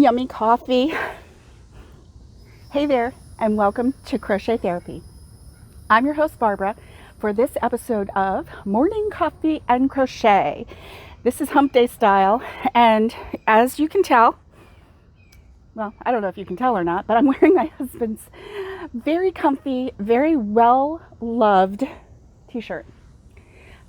yummy coffee. Hey there, and welcome to Crochet Therapy. I'm your host, Barbara, for this episode of Morning Coffee and Crochet. This is hump day style, and as you can tell, well, I don't know if you can tell or not, but I'm wearing my husband's very comfy, very well-loved t-shirt.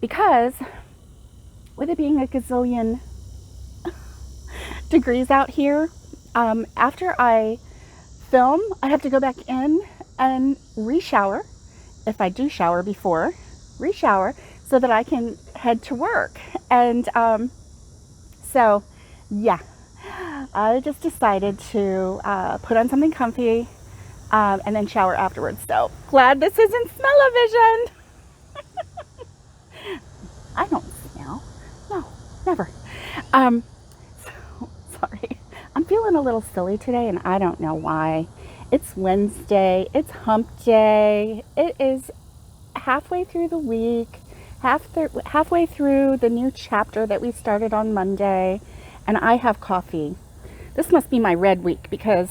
Because with it being a gazillion degrees out here, after I film, I have to go back in and re-shower, if I do shower before, re-shower, so that I can head to work. And so, yeah, I just decided to put on something comfy and then shower afterwards. So, glad this isn't smell-o-vision. I don't smell. No, never. Sorry. I'm feeling a little silly today, and I don't know why. It's Wednesday. It's hump day. It is halfway through the week, halfway through the new chapter that we started on Monday, and I have coffee. This must be my red week because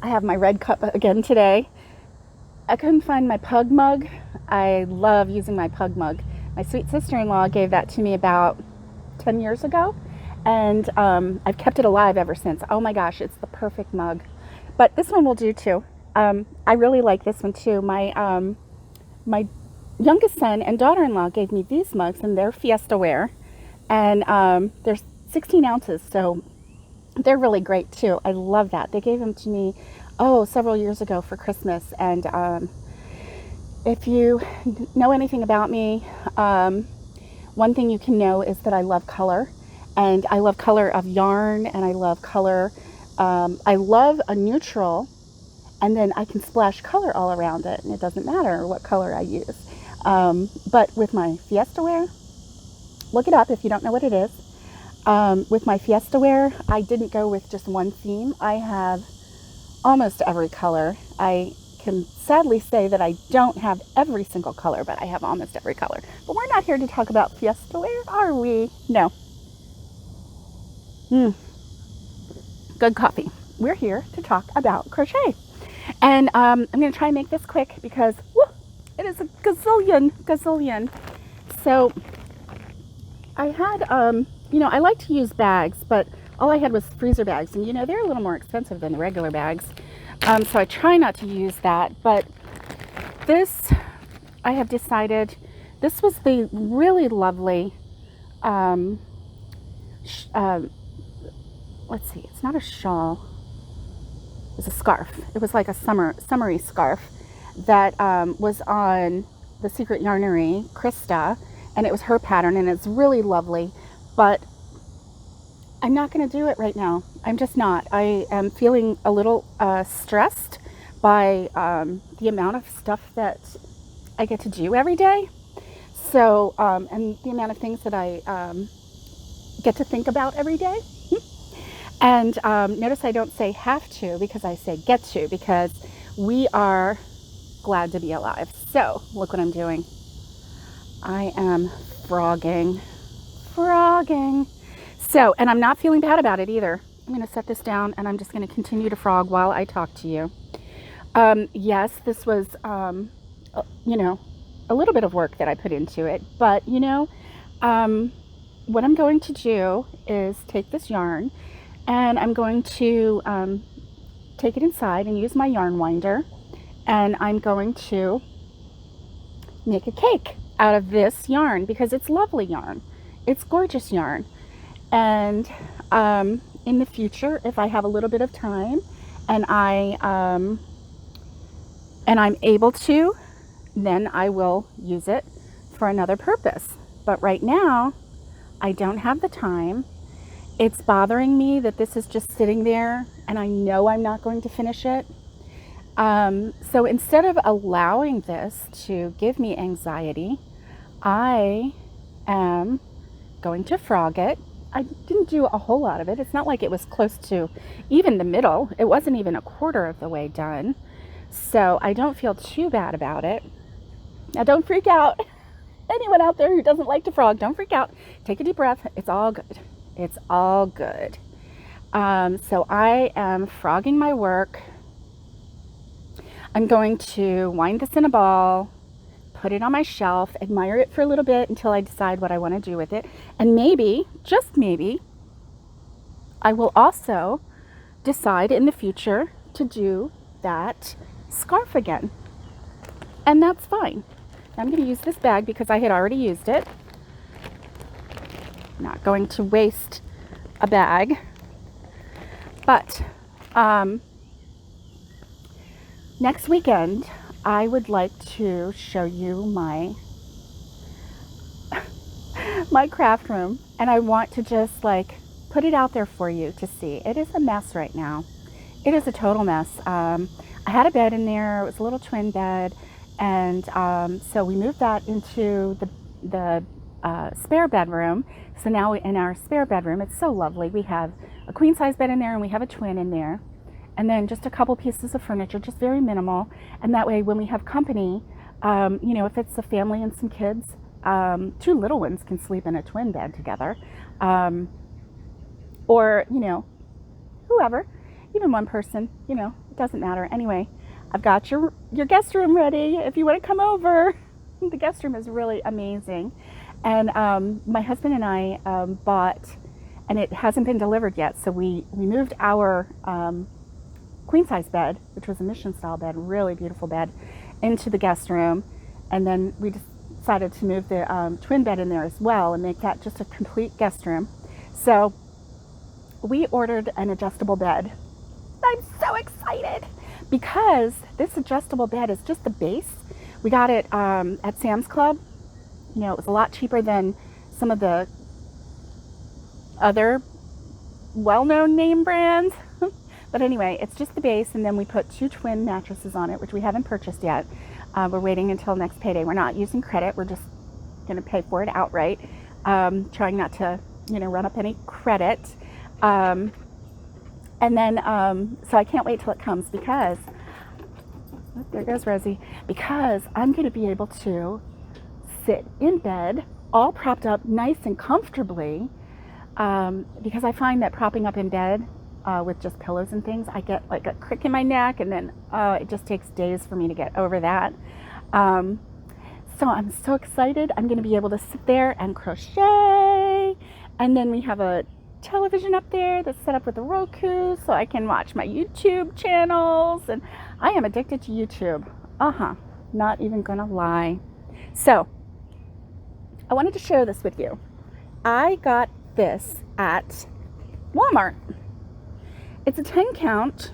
I have my red cup again today. I couldn't find my pug mug. I love using my pug mug. My sweet sister-in-law gave that to me about 10 years ago, and I've kept it alive ever since. Oh my gosh, it's the perfect mug. But this one will do too. I really like this one too. My youngest son and daughter-in-law gave me these mugs, and they're Fiesta ware, and they're 16 ounces, so they're really great too. I love that. They gave them to me, several years ago for Christmas, and if you know anything about me, one thing you can know is that I love color, and I love color of yarn, and I love color. I love a neutral, and then I can splash color all around it, and it doesn't matter what color I use. But with my Fiesta ware, look it up if you don't know what it is. With my Fiesta ware, I didn't go with just one theme. I have almost every color. I can sadly say that I don't have every single color, but I have almost every color. But we're not here to talk about Fiesta ware, are we? No. Good coffee. We're here to talk about crochet. And I'm going to try and make this quick because it is a gazillion. So I had, I like to use bags, but all I had was freezer bags. And, they're a little more expensive than the regular bags. So I try not to use that, but this, I have decided, this was the really lovely, let's see, it's not a shawl, it's a scarf. It was like a summery scarf that was on the Secret Yarnery, Krista, and it was her pattern, and it's really lovely, but I'm not going to do it right now. I'm just not. I am feeling a little stressed by the amount of stuff that I get to do every day. So, and the amount of things that I get to think about every day. And notice I don't say have to, because I say get to, because we are glad to be alive. So, look what I'm doing. I am frogging. So, and I'm not feeling bad about it either. I'm going to set this down, and I'm just going to continue to frog while I talk to you. Yes, this was, a little bit of work that I put into it. But, what I'm going to do is take this yarn, and I'm going to take it inside and use my yarn winder. And I'm going to make a cake out of this yarn because it's lovely yarn. It's gorgeous yarn. And in the future, if I have a little bit of time and I'm able to, then I will use it for another purpose. But right now, I don't have the time. It's bothering me that this is just sitting there, and I know I'm not going to finish it. So instead of allowing this to give me anxiety, I am going to frog it. I didn't do a whole lot of it. It's not like it was close to even the middle. It wasn't even a quarter of the way done. So I don't feel too bad about it. Now don't freak out. Anyone out there who doesn't like to frog, don't freak out. Take a deep breath. It's all good. It's all good. So I am frogging my work. I'm going to wind this in a ball, put it on my shelf, admire it for a little bit until I decide what I want to do with it. And maybe, just maybe, I will also decide in the future to do that scarf again. And that's fine. I'm going to use this bag because I had already used it. I'm not going to waste a bag. But next weekend, I would like to show you my craft room, and I want to just like put it out there for you to see. It is a mess right now. It is a total mess. I had a bed in there. It was a little twin bed, and so we moved that into the spare bedroom. So now in our spare bedroom, it's so lovely. We have a queen size bed in there, and we have a twin in there, and then just a couple pieces of furniture, just very minimal. And that way, when we have company, you know, if it's a family and some kids, 2 little ones can sleep in a twin bed together, or, you know, whoever, even one person, you know, it doesn't matter. Anyway, I've got your guest room ready if you want to come over. The guest room is really amazing. And my husband and I bought, and it hasn't been delivered yet, so we moved our queen size bed, which was a mission style bed, really beautiful bed, into the guest room. And then we decided to move the twin bed in there as well and make that just a complete guest room. So we ordered an adjustable bed. I'm so excited because this adjustable bed is just the base. We got it at Sam's Club. You know, it was a lot cheaper than some of the other well-known name brands. But anyway, it's just the base, and then we put 2 twin mattresses on it, which we haven't purchased yet. We're waiting until next payday. We're not using credit. We're just going to pay for it outright. Trying not to, you know, run up any credit. And then, so I can't wait till it comes because, oh, there goes Rosie, because I'm going to be able to sit in bed all propped up nice and comfortably, because I find that propping up in bed with just pillows and things, I get like a crick in my neck, and then it just takes days for me to get over that. So I'm so excited. I'm going to be able to sit there and crochet, and then we have a television up there that's set up with a Roku so I can watch my YouTube channels, and I am addicted to YouTube. Not even gonna lie. So I wanted to share this with you. I got this at Walmart. It's a 10 count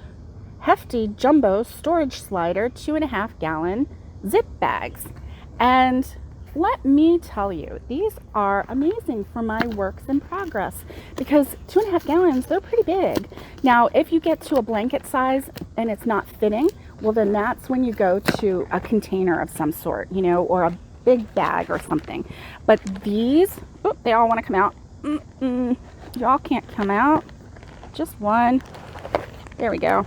hefty jumbo storage slider, 2.5 gallon zip bags, and let me tell you, these are amazing for my works in progress because 2.5 gallons, they're pretty big. Now, if you get to a blanket size and it's not fitting, well, then that's when you go to a container of some sort, you know, or a big bag or something. But these, oh, they all want to come out. Y'all can't come out. Just one. There we go.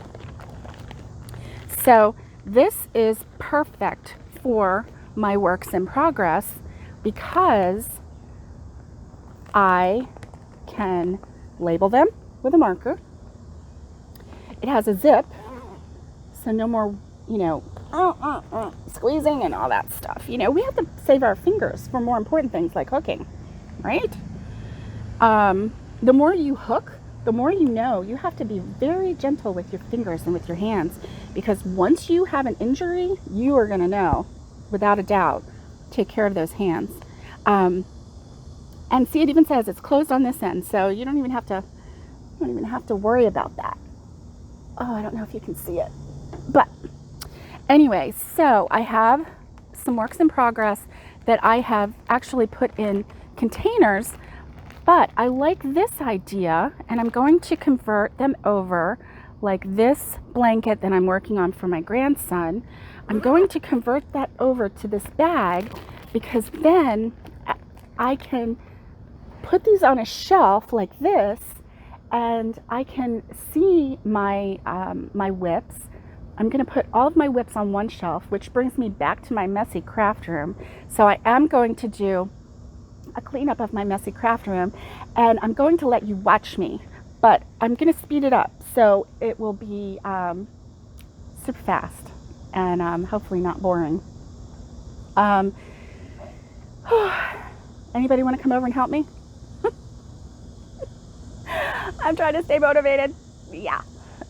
So this is perfect for my works in progress because I can label them with a marker. It has a zip, so no more, you know, squeezing and all that stuff. You know, we have to save our fingers for more important things like hooking, right? The more you hook, the more you know. You have to be very gentle with your fingers and with your hands, because once you have an injury, you are going to know, without a doubt. Take care of those hands. And see, it even says it's closed on this end, so you don't even have to worry about that. Oh, I don't know if you can see it, but anyway, so I have some works in progress that I have actually put in containers, but I like this idea, and I'm going to convert them over, like this blanket that I'm working on for my grandson. I'm going to convert that over to this bag, because then I can put these on a shelf like this, and I can see my my whips. I'm going to put all of my whips on one shelf, which brings me back to my messy craft room. So I am going to do a cleanup of my messy craft room, and I'm going to let you watch me but I'm going to speed it up so it will be super fast and hopefully not boring. Anybody want to come over and help me? I'm trying to stay motivated. Yeah.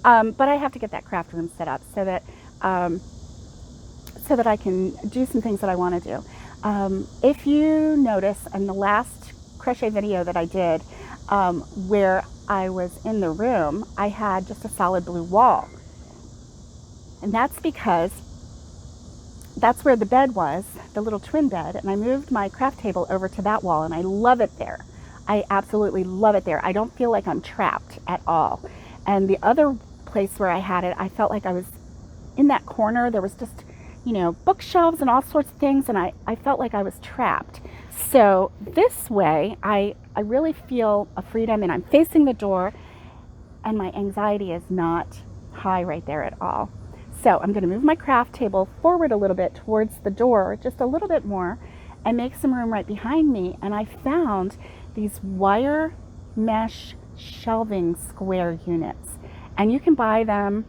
But I have to get that craft room set up so that I can do some things that I want to do. If you notice in the last crochet video that I did, where I was in the room, I had just a solid blue wall. And that's because that's where the bed was, the little twin bed, and I moved my craft table over to that wall, and I love it there. I absolutely love it there. I don't feel like I'm trapped at all. And the other place where I had it, I felt like I was in that corner. There was just, you know, bookshelves and all sorts of things, and I felt like I was trapped. So this way, I really feel a freedom, and I'm facing the door, and my anxiety is not high right there at all. So I'm going to move my craft table forward a little bit towards the door, just a little bit more, and make some room right behind me. And I found these wire mesh shelving square units. And you can buy them,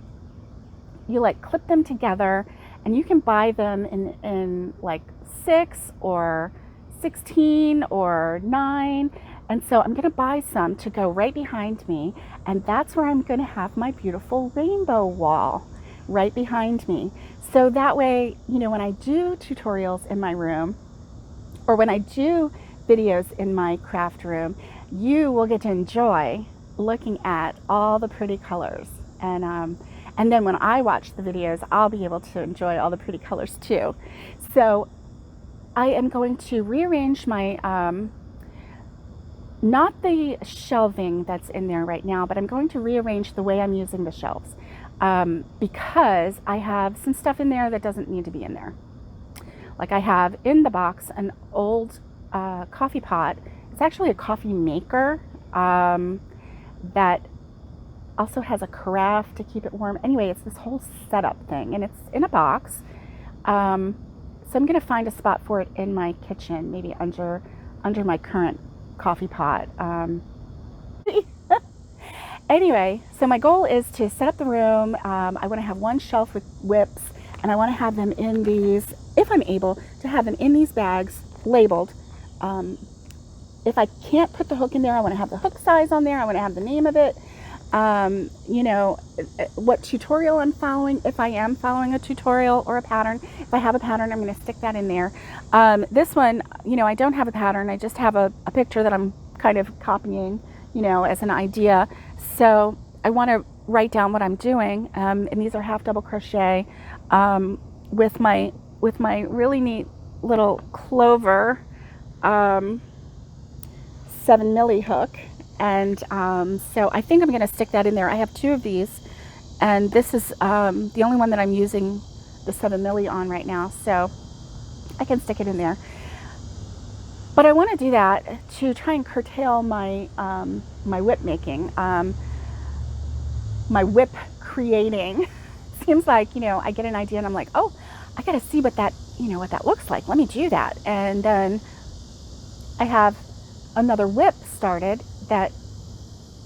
you like clip them together, and you can buy them in like 6 or 16 or 9. And so I'm going to buy some to go right behind me. And that's where I'm going to have my beautiful rainbow wall right behind me. So that way, you know, when I do tutorials in my room, or when I do videos in my craft room, you will get to enjoy looking at all the pretty colors. And then when I watch the videos, I'll be able to enjoy all the pretty colors too. So I am going to rearrange my, not the shelving that's in there right now, but I'm going to rearrange the way I'm using the shelves. Because I have some stuff in there that doesn't need to be in there. Like I have in the box an old coffee pot. It's actually a coffee maker that also has a carafe to keep it warm. Anyway, it's this whole setup thing, and it's in a box. So I'm going to find a spot for it in my kitchen, maybe under my current coffee pot. Anyway, so my goal is to set up the room. I want to have one shelf with whips, and I want to have them in these, if I'm able, to have them in these bags labeled. If I can't put the hook in there, I want to have the hook size on there. I want to have the name of it. You know, what tutorial I'm following, if I am following a tutorial or a pattern. If I have a pattern, I'm going to stick that in there. This one, you know, I don't have a pattern. I just have a picture that I'm kind of copying, you know, as an idea. So I want to write down what I'm doing, and these are half double crochet with my really neat little clover 7 milli hook, and so I think I'm going to stick that in there. I have 2 of these, and this is the only one that I'm using the 7 milli on right now, so I can stick it in there. But I want to do that to try and curtail my my whip making, my whip creating. Seems like, you know, I get an idea and I'm like, oh, I got to see what that, you know, what that looks like. Let me do that. And then I have another whip started that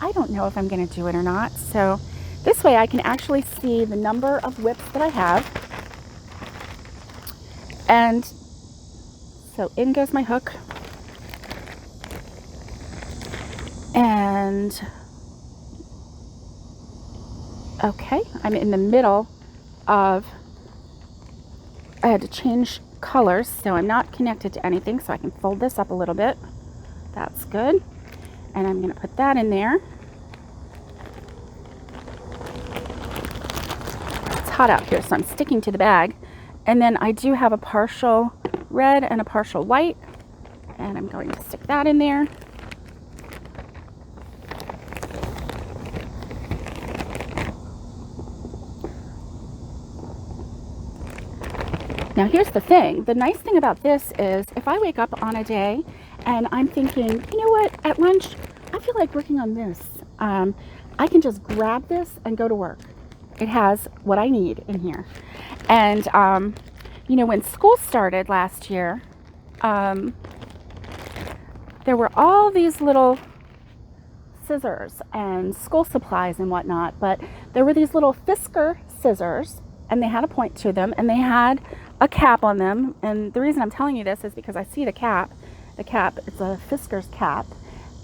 I don't know if I'm going to do it or not. So this way I can actually see the number of whips that I have. And so in goes my hook. And okay, I'm in the middle of, I had to change colors, so I'm not connected to anything, so I can fold this up a little bit. That's good. And I'm going to put that in there. It's hot out here, so I'm sticking to the bag. And then I do have a partial red and a partial white, and I'm going to stick that in there. Now here's the thing. The nice thing about this is if I wake up on a day and I'm thinking, you know what, at lunch, I feel like working on this. I can just grab this and go to work. It has what I need in here. And, you know, when school started last year, there were all these little scissors and school supplies and whatnot, but there were these little Fisker scissors, and they had a point to them, and they had a cap on them. And the reason I'm telling you this is because I see the cap. The cap, it's a Fisker's cap.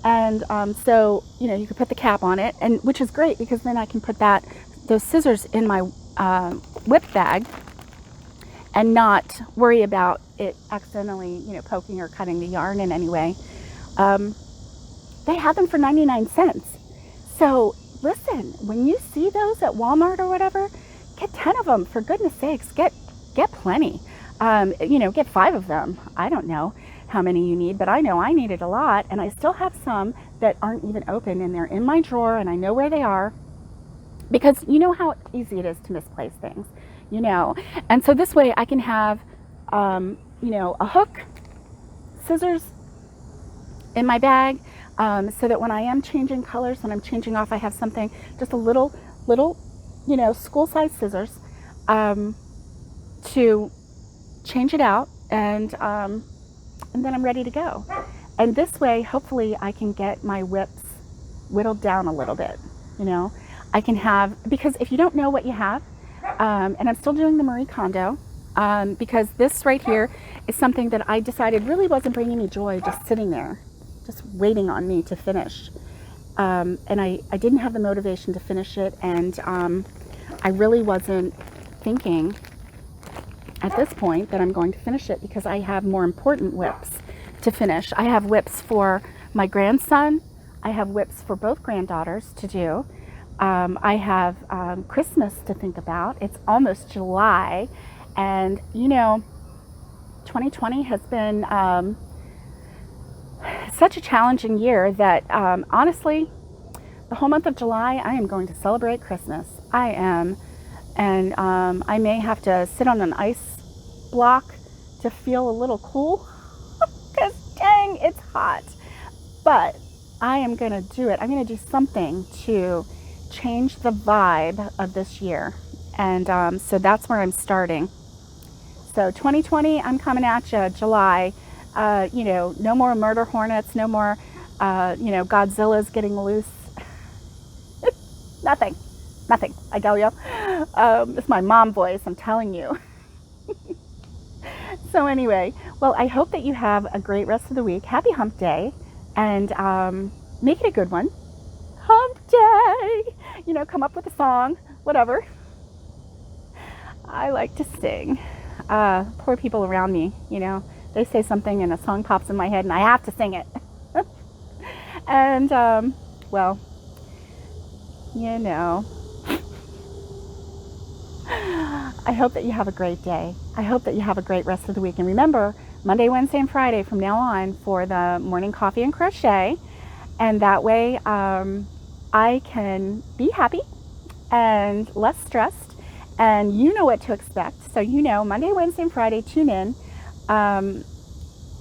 And so, you know, you could put the cap on it, and which is great because then I can put those scissors in my whip bag and not worry about it accidentally, you know, poking or cutting the yarn in any way. They had them for 99 cents. So listen, when you see those at Walmart or whatever, get 10 of them, for goodness sakes. Get plenty. You know, get 5 of them. I don't know how many you need, but I know I needed a lot, and I still have some that aren't even open, and they're in my drawer, and I know where they are, because you know how easy it is to misplace things, you know. And so this way I can have, you know, a hook, scissors in my bag, so that when I am changing colors, when I'm changing off, I have something, just a little, you know, school-sized scissors, to change it out, and then I'm ready to go. And this way, hopefully, I can get my whips whittled down a little bit, you know. I can have, because if you don't know what you have, and I'm still doing the Marie Kondo, because this right here is something that I decided really wasn't bringing me joy, just sitting there, just waiting on me to finish. And I didn't have the motivation to finish it, and I really wasn't thinking at this point that I'm going to finish it, because I have more important whips to finish. I have whips for my grandson. I have whips for both granddaughters to do. I have Christmas to think about. It's almost July, and you know, 2020 has been such a challenging year that honestly, the whole month of July, I am going to celebrate Christmas. I am. And I may have to sit on an ice block to feel a little cool, because dang, it's hot. But I am going to do it. I'm going to do something to change the vibe of this year. And so that's where I'm starting. So 2020, I'm coming at you, July. You know, no more murder hornets, no more, you know, Godzilla's getting loose. Nothing. I tell you. It's my mom voice, I'm telling you. So anyway, well, I hope that you have a great rest of the week. Happy Hump Day, and make it a good one. Hump Day! You know, come up with a song, whatever. I like to sing. Poor people around me, you know, they say something and a song pops in my head and I have to sing it. And, well, you know, I hope that you have a great day. I hope that you have a great rest of the week. And remember, Monday, Wednesday, and Friday from now on for the morning coffee and crochet. And that way I can be happy and less stressed. And you know what to expect. So you know, Monday, Wednesday, and Friday, tune in.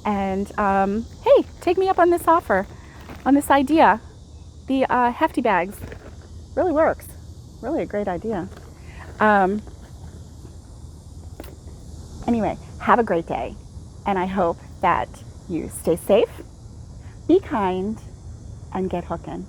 Hey, take me up on this offer, on this idea. The hefty bags really works. Really a great idea. Anyway, have a great day, and I hope that you stay safe, be kind, and get hooking.